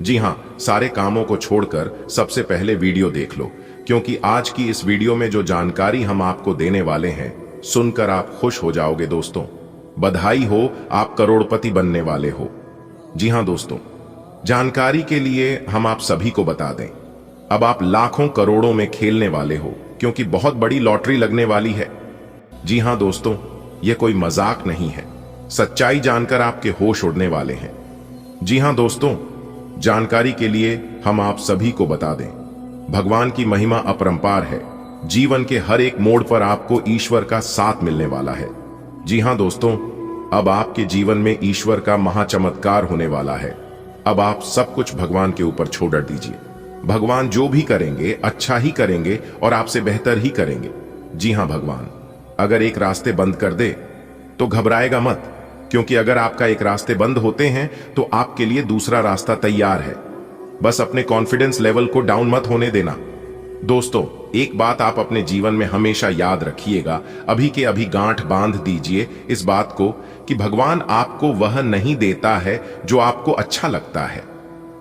जी हां, सारे कामों को छोड़कर सबसे पहले वीडियो देख लो, क्योंकि आज की इस वीडियो में जो जानकारी हम आपको देने वाले हैं, सुनकर आप खुश हो जाओगे। दोस्तों, बधाई हो, आप करोड़पति बनने वाले हो। जी हां दोस्तों, जानकारी के लिए हम आप सभी को बता दें, अब आप लाखों करोड़ों में खेलने वाले हो, क्योंकि बहुत बड़ी लॉटरी लगने वाली है। जी हां दोस्तों, यह कोई मजाक नहीं है, सच्चाई जानकर आपके होश उड़ने वाले हैं। जी हां दोस्तों, जानकारी के लिए हम आप सभी को बता दें, भगवान की महिमा अपरंपार है। जीवन के हर एक मोड़ पर आपको ईश्वर का साथ मिलने वाला है। जी हां दोस्तों, अब आपके जीवन में ईश्वर का महाचमत्कार होने वाला है। अब आप सब कुछ भगवान के ऊपर छोड़ दीजिए। भगवान जो भी करेंगे अच्छा ही करेंगे और आपसे बेहतर ही करेंगे। जी हां, भगवान अगर एक रास्ते बंद कर दे तो घबराएगा मत, क्योंकि अगर आपका एक रास्ते बंद होते हैं तो आपके लिए दूसरा रास्ता तैयार है। बस अपने कॉन्फिडेंस लेवल को डाउन मत होने देना। दोस्तों, एक बात आप अपने जीवन में हमेशा याद रखिएगा, अभी के अभी गांठ बांध दीजिए इस बात को, कि भगवान आपको वह नहीं देता है जो आपको अच्छा लगता है,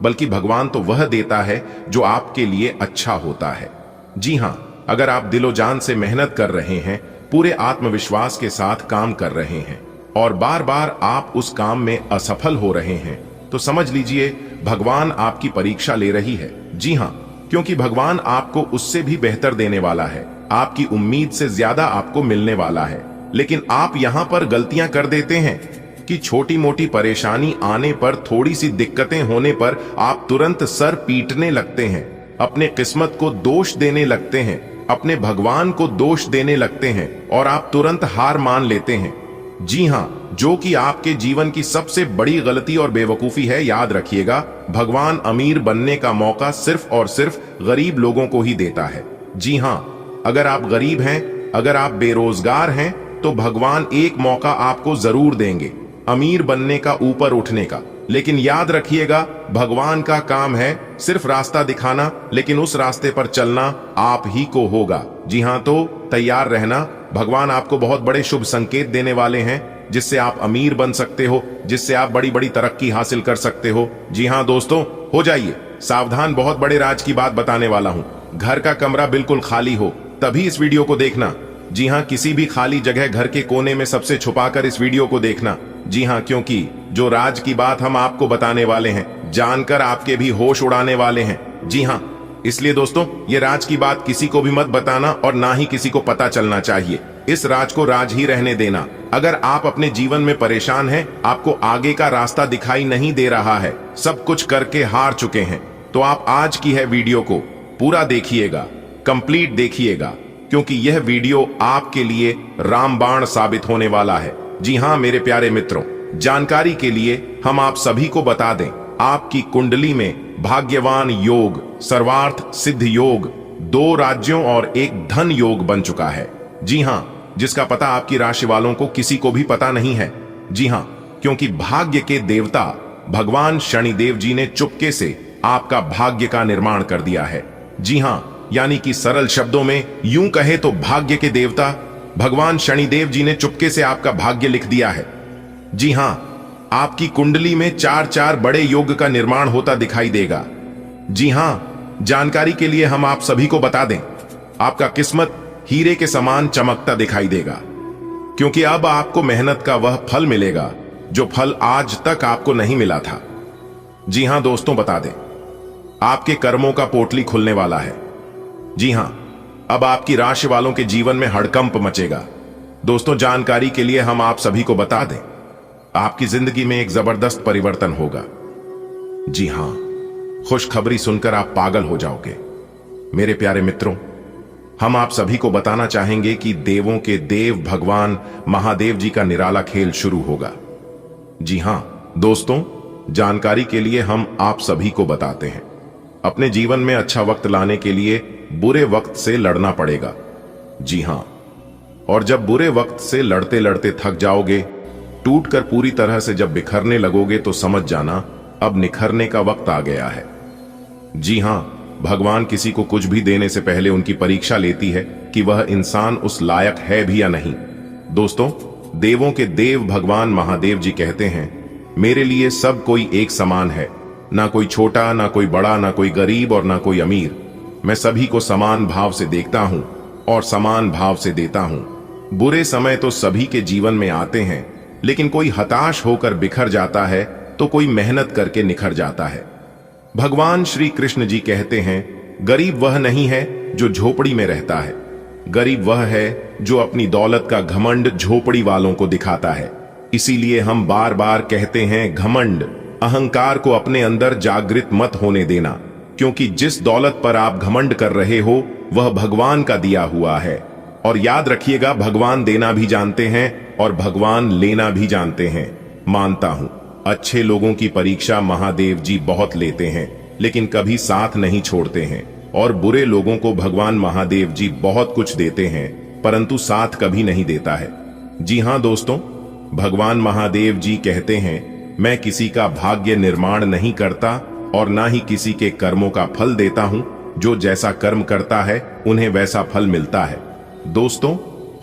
बल्कि भगवान तो वह देता है जो आपके लिए अच्छा होता है। जी हां, अगर आप दिलो जान से मेहनत कर रहे हैं, पूरे आत्मविश्वास के साथ काम कर रहे हैं, और बार बार आप उस काम में असफल हो रहे हैं, तो समझ लीजिए भगवान आपकी परीक्षा ले रही है। जी हां, क्योंकि भगवान आपको उससे भी बेहतर देने वाला है, आपकी उम्मीद से ज्यादा आपको मिलने वाला है। लेकिन आप यहां पर गलतियां कर देते हैं कि छोटी मोटी परेशानी आने पर, थोड़ी सी दिक्कतें होने पर आप तुरंत सर पीटने लगते हैं, अपने किस्मत को दोष देने लगते हैं, अपने भगवान को दोष देने लगते हैं, और आप तुरंत हार मान लेते हैं। जी हां, जो कि आपके जीवन की सबसे बड़ी गलती और बेवकूफी है। याद रखिएगा, भगवान अमीर बनने का मौका सिर्फ और सिर्फ गरीब लोगों को ही देता है। जी हां, अगर आप गरीब हैं, अगर आप बेरोजगार हैं, तो भगवान एक मौका आपको जरूर देंगे अमीर बनने का, ऊपर उठने का। लेकिन याद रखिएगा, भगवान का काम है सिर्फ रास्ता दिखाना, लेकिन उस रास्ते पर चलना आप ही को होगा। जी हां, तो तैयार रहना, भगवान आपको बहुत बड़े शुभ संकेत देने वाले हैं, जिससे आप अमीर बन सकते हो, जिससे आप बड़ी बड़ी तरक्की हासिल कर सकते हो। जी हां दोस्तों, हो जाइए सावधान, बहुत बड़े राज की बात बताने वाला हूं। घर का कमरा बिल्कुल खाली हो तभी इस वीडियो को देखना। जी हां, किसी भी खाली जगह घर के कोने में सबसे छुपाकर इस वीडियो को देखना। जी हां, क्योंकि जो राज की बात हम आपको बताने वाले हैं, जानकर आपके भी होश उड़ाने वाले हैं। जी हां, इसलिए दोस्तों ये राज की बात किसी को भी मत बताना और ना ही किसी को पता चलना चाहिए। इस राज को राज ही रहने देना। अगर आप अपने जीवन में परेशान हैं, आपको आगे का रास्ता दिखाई नहीं दे रहा है, सब कुछ करके हार चुके हैं, तो आप आज की है वीडियो को पूरा देखिएगा, कंप्लीट देखिएगा, क्योंकि यह वीडियो आपके लिए रामबाण साबित होने वाला है। जी हाँ मेरे प्यारे मित्रों, जानकारी के लिए हम आप सभी को बता दें, आपकी कुंडली में भाग्यवान योग, सर्वार्थ सिद्ध योग, 2 राज्यों और 1 धन योग बन चुका है। जी हाँ, जिसका पता आपकी राशि वालों को किसी को भी पता नहीं है। जी हाँ, क्योंकि भाग्य के देवता भगवान शनिदेव जी ने चुपके से आपका भाग्य का निर्माण कर दिया है। जी हाँ, यानी कि सरल शब्दों में यूं कहे तो भाग्य के देवता भगवान शनिदेव जी ने चुपके से आपका भाग्य लिख दिया है। जी हाँ, आपकी कुंडली में 4 बड़े योग का निर्माण होता दिखाई देगा। जी हाँ, जानकारी के लिए हम आप सभी को बता दें, आपका किस्मत हीरे के समान चमकता दिखाई देगा, क्योंकि अब आपको मेहनत का वह फल मिलेगा जो फल आज तक आपको नहीं मिला था। जी हां दोस्तों, बता दें, आपके कर्मों का पोटली खुलने वाला है। जी हां, अब आपकी राशि वालों के जीवन में हड़कंप मचेगा। दोस्तों जानकारी के लिए हम आप सभी को बता दें, आपकी जिंदगी में एक जबरदस्त परिवर्तन होगा। जी हां, खुशखबरी सुनकर आप पागल हो जाओगे। मेरे प्यारे मित्रों, हम आप सभी को बताना चाहेंगे कि देवों के देव भगवान महादेव जी का निराला खेल शुरू होगा। जी हां दोस्तों, जानकारी के लिए हम आप सभी को बताते हैं, अपने जीवन में अच्छा वक्त लाने के लिए बुरे वक्त से लड़ना पड़ेगा। जी हां, और जब बुरे वक्त से लड़ते लड़ते थक जाओगे, टूटकर पूरी तरह से जब बिखरने लगोगे, तो समझ जाना अब निखरने का वक्त आ गया है। जी हां, भगवान किसी को कुछ भी देने से पहले उनकी परीक्षा लेती है कि वह इंसान उस लायक है भी या नहीं। दोस्तों, देवों के देव भगवान महादेव जी कहते हैं, मेरे लिए सब कोई एक समान है, ना कोई छोटा, ना कोई बड़ा, ना कोई गरीब और ना कोई अमीर। मैं सभी को समान भाव से देखता हूं और समान भाव से देता हूं। बुरे समय तो सभी के जीवन में आते हैं, लेकिन कोई हताश होकर बिखर जाता है तो कोई मेहनत करके निखर जाता है। भगवान श्री कृष्ण जी कहते हैं, गरीब वह नहीं है जो झोपड़ी में रहता है, गरीब वह है जो अपनी दौलत का घमंड झोपड़ी वालों को दिखाता है। इसीलिए हम बार बार कहते हैं, घमंड, अहंकार को अपने अंदर जागृत मत होने देना, क्योंकि जिस दौलत पर आप घमंड कर रहे हो वह भगवान का दिया हुआ है। और याद रखिएगा, भगवान देना भी जानते हैं और भगवान लेना भी जानते हैं। मानता हूं, अच्छे लोगों की परीक्षा महादेव जी बहुत लेते हैं, लेकिन कभी साथ नहीं छोड़ते हैं, और बुरे लोगों को भगवान महादेव जी बहुत कुछ देते हैं, परंतु साथ कभी नहीं देता है। जी हां दोस्तों, भगवान महादेव जी कहते हैं, मैं किसी का भाग्य निर्माण नहीं करता और ना ही किसी के कर्मों का फल देता हूं। जो जैसा कर्म करता है उन्हें वैसा फल मिलता है। दोस्तों,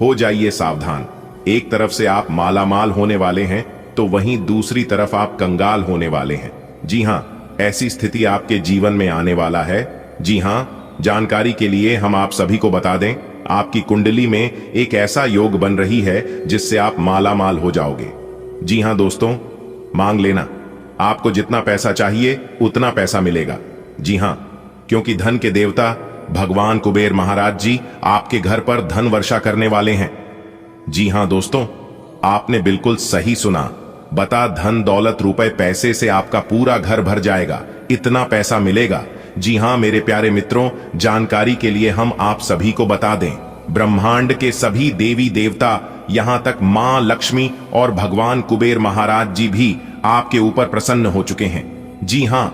हो जाइए सावधान, एक तरफ से आप मालामाल होने वाले हैं तो वहीं दूसरी तरफ आप कंगाल होने वाले हैं। जी हां, ऐसी स्थिति आपके जीवन में आने वाला है। जी हां, जानकारी के लिए हम आप सभी को बता दें, आपकी कुंडली में एक ऐसा योग बन रही है जिससे आप मालामाल हो जाओगे। जी हां दोस्तों, मांग लेना, आपको जितना पैसा चाहिए उतना पैसा मिलेगा। जी हां, क्योंकि धन के देवता भगवान कुबेर महाराज जी आपके घर पर धन वर्षा करने वाले हैं। जी हां दोस्तों, आपने बिल्कुल सही सुना, बता धन दौलत रुपए पैसे से आपका पूरा घर भर जाएगा, इतना पैसा मिलेगा। जी हां मेरे प्यारे मित्रों, जानकारी के लिए हम आप सभी को बता दें, ब्रह्मांड के सभी देवी देवता, यहां तक मां लक्ष्मी और भगवान कुबेर महाराज जी भी आपके ऊपर प्रसन्न हो चुके हैं। जी हां,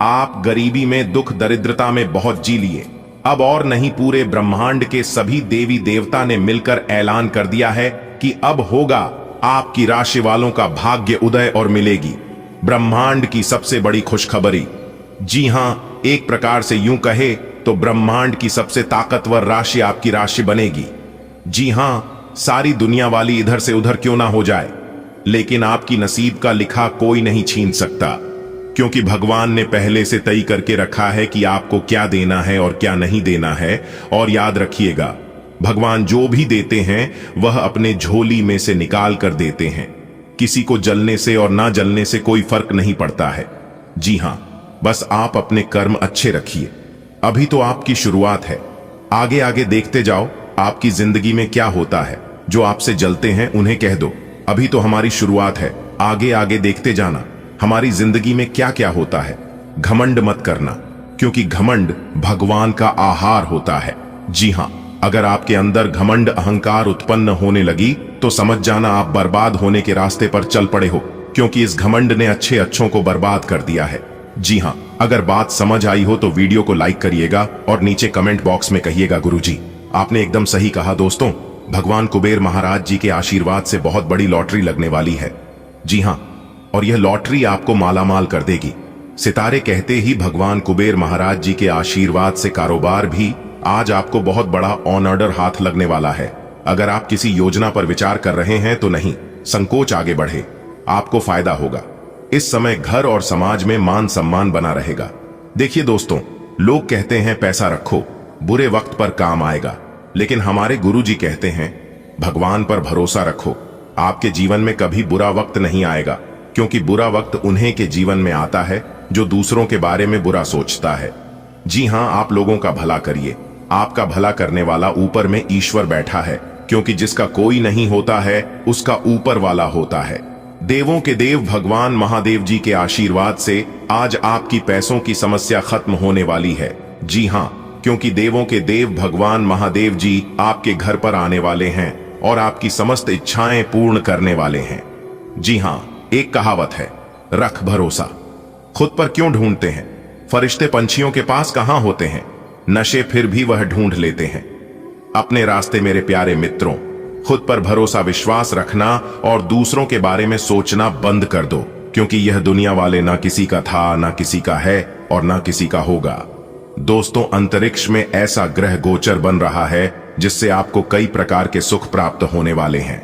आप गरीबी में, दुख दरिद्रता में बहुत जी लिए। अब और नहीं, पूरे ब्रह्मांड के सभी देवी देवता ने मिलकर ऐलान कर दिया है कि अब होगा आपकी राशि वालों का भाग्य उदय और मिलेगी ब्रह्मांड की सबसे बड़ी खुशखबरी। जी हां, एक प्रकार से यूं कहे तो ब्रह्मांड की सबसे ताकतवर राशि आपकी राशि बनेगी। जी हां, सारी दुनिया वाली इधर से उधर क्यों ना हो जाए, लेकिन आपकी नसीब का लिखा कोई नहीं छीन सकता, क्योंकि भगवान ने पहले से तय करके रखा है कि आपको क्या देना है और क्या नहीं देना है। और याद रखिएगा, भगवान जो भी देते हैं वह अपने झोली में से निकाल कर देते हैं। किसी को जलने से और ना जलने से कोई फर्क नहीं पड़ता है। जी हां, बस आप अपने कर्म अच्छे रखिए, अभी तो आपकी शुरुआत है। आगे आगे देखते जाओ आपकी जिंदगी में क्या होता है। जो आपसे जलते हैं उन्हें कह दो, अभी तो हमारी शुरुआत है, आगे आगे देखते जाना हमारी जिंदगी में क्या क्या होता है। घमंड मत करना, क्योंकि घमंड भगवान का आहार होता है। जी हां, अगर आपके अंदर घमंड अहंकार उत्पन्न होने लगी तो समझ जाना आप बर्बाद होने के रास्ते पर चल पड़े हो, क्योंकि इस घमंड ने अच्छे अच्छों को बर्बाद कर दिया है। जी हां, अगर बात समझ आई हो तो वीडियो को लाइक करिएगा और नीचे कमेंट बॉक्स में कहिएगा गुरुजी आपने एकदम सही कहा। दोस्तों, भगवान कुबेर महाराज जी के आशीर्वाद से बहुत बड़ी लॉटरी लगने वाली है। जी हां, और यह लॉटरी आपको मालामाल कर देगी। सितारे कहते ही भगवान कुबेर महाराज जी के आशीर्वाद से कारोबार भी आज आपको बहुत बड़ा ऑन ऑर्डर हाथ लगने वाला है। अगर आप किसी योजना पर विचार कर रहे हैं तो नहीं संकोच, आगे बढ़े, आपको फायदा होगा। इस समय घर और समाज में मान सम्मान बना रहेगा। देखिए दोस्तों, लोग कहते हैं पैसा रखो बुरे वक्त पर काम आएगा, लेकिन हमारे गुरुजी कहते हैं भगवान पर भरोसा रखो, आपके जीवन में कभी बुरा वक्त नहीं आएगा, क्योंकि बुरा वक्त उन्हें के जीवन में आता है जो दूसरों के बारे में बुरा सोचता है। जी हां, आप लोगों का भला करिए, आपका भला करने वाला ऊपर में ईश्वर बैठा है, क्योंकि जिसका कोई नहीं होता है उसका ऊपर वाला होता है। देवों के देव भगवान महादेव जी के आशीर्वाद से आज आपकी पैसों की समस्या खत्म होने वाली है। जी हां, क्योंकि देवों के देव भगवान महादेव जी आपके घर पर आने वाले हैं और आपकी समस्त इच्छाएं पूर्ण करने वाले हैं। जी हां, एक कहावत है, रख भरोसा। खुद पर क्यों ढूंढते हैं? फरिश्ते पंछियों के पास कहां होते हैं, नशे फिर भी वह ढूंढ लेते हैं। अपने रास्ते मेरे प्यारे मित्रों, खुद पर भरोसा विश्वास रखना और दूसरों के बारे में सोचना बंद कर दो, क्योंकि यह दुनिया वाले ना किसी का था, ना किसी का है और ना किसी का होगा। दोस्तों, अंतरिक्ष में ऐसा ग्रह गोचर बन रहा है जिससे आपको कई प्रकार के सुख प्राप्त होने वाले हैं।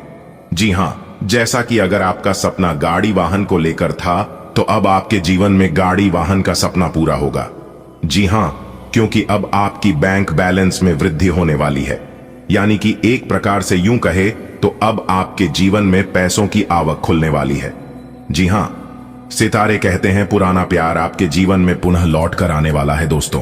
जी हां, जैसा कि अगर आपका सपना गाड़ी वाहन को लेकर था तो अब आपके जीवन में गाड़ी वाहन का सपना पूरा होगा। जी हां, क्योंकि अब आपकी बैंक बैलेंस में वृद्धि होने वाली है, यानी कि एक प्रकार से यूं कहे तो अब आपके जीवन में पैसों की आवक खुलने वाली है। जी हां, सितारे कहते हैं पुराना प्यार आपके जीवन में पुनः लौट कर आने वाला है। दोस्तों,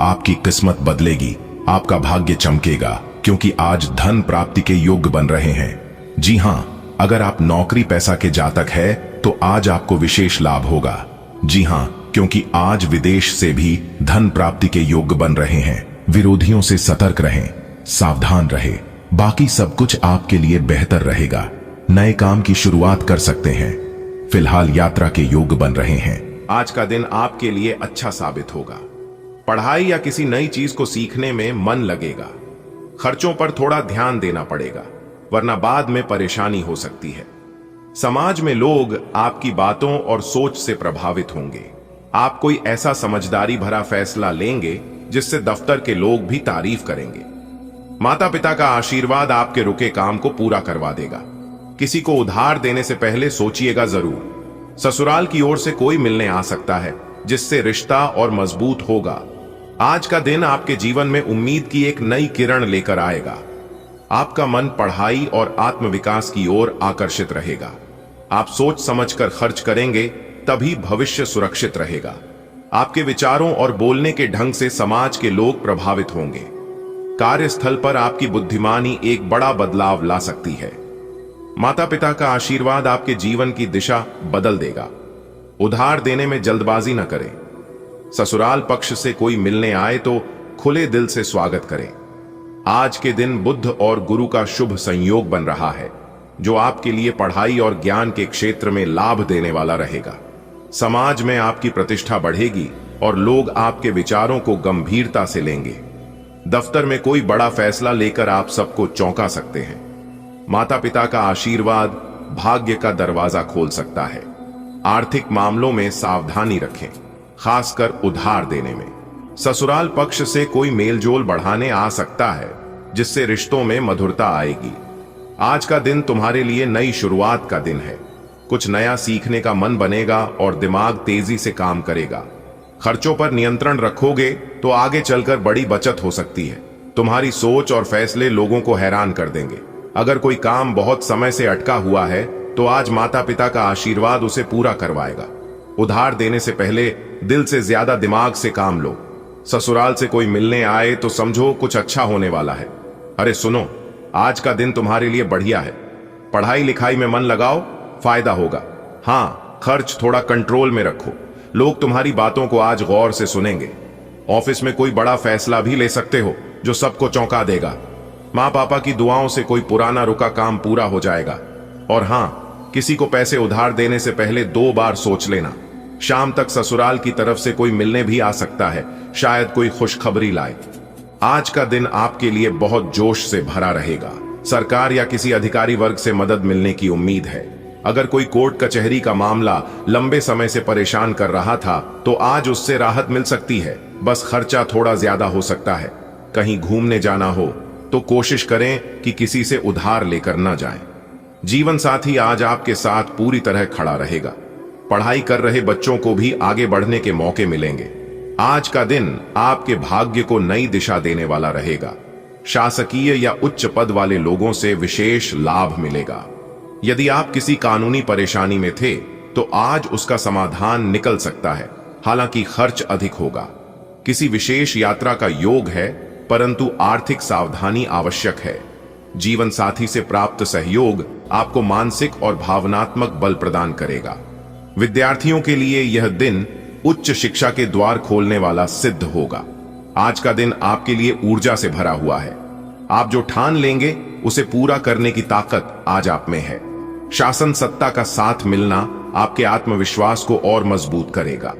आपकी किस्मत बदलेगी, आपका भाग्य चमकेगा, क्योंकि आज धन प्राप्ति के योग बन रहे हैं। जी हां, अगर आप नौकरी पैसा के जातक है तो आज आपको विशेष लाभ होगा। जी हां, क्योंकि आज विदेश से भी धन प्राप्ति के योग बन रहे हैं। विरोधियों से सतर्क रहें, सावधान रहे, बाकी सब कुछ आपके लिए बेहतर रहेगा। नए काम की शुरुआत कर सकते हैं। फिलहाल यात्रा के योग बन रहे हैं। आज का दिन आपके लिए अच्छा साबित होगा। पढ़ाई या किसी नई चीज को सीखने में मन लगेगा। खर्चों पर थोड़ा ध्यान देना पड़ेगा, वरना बाद में परेशानी हो सकती है। समाज में लोग आपकी बातों और सोच से प्रभावित होंगे। आप कोई ऐसा समझदारी भरा फैसला लेंगे जिससे दफ्तर के लोग भी तारीफ करेंगे। माता पिता का आशीर्वाद आपके रुके काम को पूरा करवा देगा। किसी को उधार देने से पहले सोचिएगा जरूर। ससुराल की ओर से कोई मिलने आ सकता है जिससे रिश्ता और मजबूत होगा। आज का दिन आपके जीवन में उम्मीद की एक नई किरण लेकर आएगा। आपका मन पढ़ाई और आत्मविकास की ओर आकर्षित रहेगा। आप सोच समझकर खर्च करेंगे, तभी भविष्य सुरक्षित रहेगा। आपके विचारों और बोलने के ढंग से समाज के लोग प्रभावित होंगे। कार्यस्थल पर आपकी बुद्धिमानी एक बड़ा बदलाव ला सकती है। माता पिता का आशीर्वाद आपके जीवन की दिशा बदल देगा। उधार देने में जल्दबाजी न करें। ससुराल पक्ष से कोई मिलने आए तो खुले दिल से स्वागत करें। आज के दिन बुध और गुरु का शुभ संयोग बन रहा है, जो आपके लिए पढ़ाई और ज्ञान के क्षेत्र में लाभ देने वाला रहेगा। समाज में आपकी प्रतिष्ठा बढ़ेगी और लोग आपके विचारों को गंभीरता से लेंगे। दफ्तर में कोई बड़ा फैसला लेकर आप सबको चौंका सकते हैं। माता पिता का आशीर्वाद भाग्य का दरवाजा खोल सकता है। आर्थिक मामलों में सावधानी रखें, खासकर उधार देने में। ससुराल पक्ष से कोई मेलजोल बढ़ाने आ सकता है, जिससे रिश्तों में मधुरता आएगी। आज का दिन तुम्हारे लिए नई शुरुआत का दिन है। कुछ नया सीखने का मन बनेगा और दिमाग तेजी से काम करेगा। खर्चों पर नियंत्रण रखोगे तो आगे चलकर बड़ी बचत हो सकती है। तुम्हारी सोच और फैसले लोगों को हैरान कर देंगे। अगर कोई काम बहुत समय से अटका हुआ है तो आज माता पिता का आशीर्वाद उसे पूरा करवाएगा। उधार देने से पहले दिल से ज्यादा दिमाग से काम लो। ससुराल से कोई मिलने आए तो समझो कुछ अच्छा होने वाला है। अरे सुनो, आज का दिन तुम्हारे लिए बढ़िया है। पढ़ाई लिखाई में मन लगाओ, फायदा होगा। हाँ, खर्च थोड़ा कंट्रोल में रखो। लोग तुम्हारी बातों को आज गौर से सुनेंगे। ऑफिस में कोई बड़ा फैसला भी ले सकते हो जो सबको चौंका देगा। माँ पापा की दुआओं से कोई पुराना रुका काम पूरा हो जाएगा। और हाँ, किसी को पैसे उधार देने से पहले 2 बार सोच लेना। शाम तक ससुराल की तरफ से कोई मिलने भी आ सकता है, शायद कोई खुशखबरी लाए। आज का दिन आपके लिए बहुत जोश से भरा रहेगा। सरकार या किसी अधिकारी वर्ग से मदद मिलने की उम्मीद है। अगर कोई कोर्ट कचहरी का मामला लंबे समय से परेशान कर रहा था तो आज उससे राहत मिल सकती है। बस खर्चा थोड़ा ज्यादा हो सकता है। कहीं घूमने जाना हो तो कोशिश करें कि किसी से उधार लेकर ना जाएं। जीवन साथी आज आपके साथ पूरी तरह खड़ा रहेगा। पढ़ाई कर रहे बच्चों को भी आगे बढ़ने के मौके मिलेंगे। आज का दिन आपके भाग्य को नई दिशा देने वाला रहेगा। शासकीय या उच्च पद वाले लोगों से विशेष लाभ मिलेगा। यदि आप किसी कानूनी परेशानी में थे तो आज उसका समाधान निकल सकता है, हालांकि खर्च अधिक होगा। किसी विशेष यात्रा का योग है, परंतु आर्थिक सावधानी आवश्यक है। जीवन साथी से प्राप्त सहयोग आपको मानसिक और भावनात्मक बल प्रदान करेगा। विद्यार्थियों के लिए यह दिन उच्च शिक्षा के द्वार खोलने वाला सिद्ध होगा। आज का दिन आपके लिए ऊर्जा से भरा हुआ है। आप जो ठान लेंगे उसे पूरा करने की ताकत आज आप में है। शासन सत्ता का साथ मिलना आपके आत्मविश्वास को और मजबूत करेगा।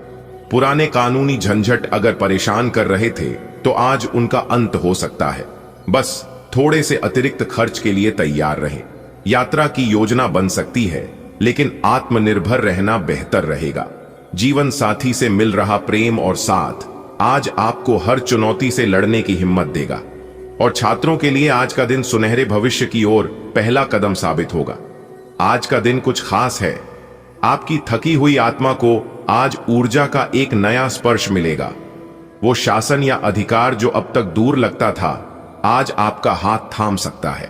पुराने कानूनी झंझट अगर परेशान कर रहे थे तो आज उनका अंत हो सकता है। बस थोड़े से अतिरिक्त खर्च के लिए तैयार रहें। यात्रा की योजना बन सकती है, लेकिन आत्मनिर्भर रहना बेहतर रहेगा। जीवन साथी से मिल रहा प्रेम और साथ आज आपको हर चुनौती से लड़ने की हिम्मत देगा। और छात्रों के लिए आज का दिन सुनहरे भविष्य की ओर पहला कदम साबित होगा। आज का दिन कुछ खास है। आपकी थकी हुई आत्मा को आज ऊर्जा का एक नया स्पर्श मिलेगा। वो शासन या अधिकार जो अब तक दूर लगता था, आज आपका हाथ थाम सकता है।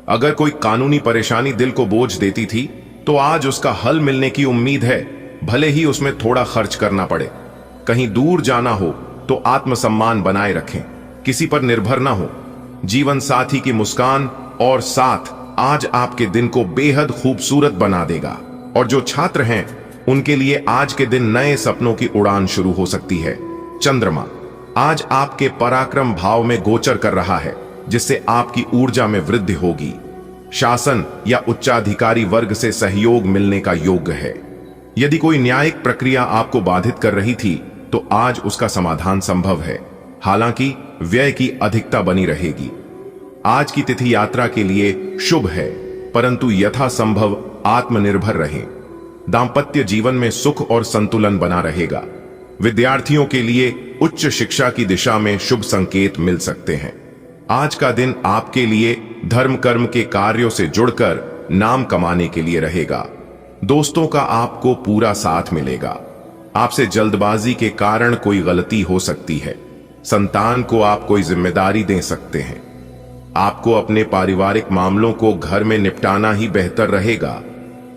अगर कोई कानूनी परेशानी दिल को बोझ देती थी तो आज उसका हल मिलने की उम्मीद है, भले ही उसमें थोड़ा खर्च करना पड़े। कहीं दूर जाना हो तो आत्मसम्मान बनाए रखें, किसी पर निर्भर ना हो। जीवन साथी की मुस्कान और साथ आज आपके दिन को बेहद खूबसूरत बना देगा। और जो छात्र हैं उनके लिए आज के दिन नए सपनों की उड़ान शुरू हो सकती है। चंद्रमा आज आपके पराक्रम भाव में गोचर कर रहा है, जिससे आपकी ऊर्जा में वृद्धि होगी। शासन या उच्चाधिकारी वर्ग से सहयोग मिलने का योग है। यदि कोई न्यायिक प्रक्रिया आपको बाधित कर रही थी तो आज उसका समाधान संभव है, हालांकि व्यय की अधिकता बनी रहेगी। आज की तिथि यात्रा के लिए शुभ है, परंतु यथासंभव आत्मनिर्भर रहें। दांपत्य जीवन में सुख और संतुलन बना रहेगा। विद्यार्थियों के लिए उच्च शिक्षा की दिशा में शुभ संकेत मिल सकते हैं। आज का दिन आपके लिए धर्म कर्म के कार्यों से जुड़कर नाम कमाने के लिए रहेगा। दोस्तों का आपको पूरा साथ मिलेगा। आपसे जल्दबाजी के कारण कोई गलती हो सकती है। संतान को आप कोई जिम्मेदारी दे सकते हैं। आपको अपने पारिवारिक मामलों को घर में निपटाना ही बेहतर रहेगा।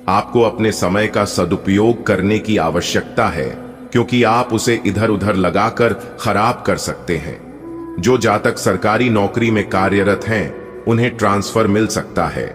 आपको अपने समय का सदुपयोग करने की आवश्यकता है, क्योंकि आप उसे इधर उधर लगाकर खराब कर सकते हैं। जो जातक सरकारी नौकरी में कार्यरत हैं, उन्हें ट्रांसफर मिल सकता है।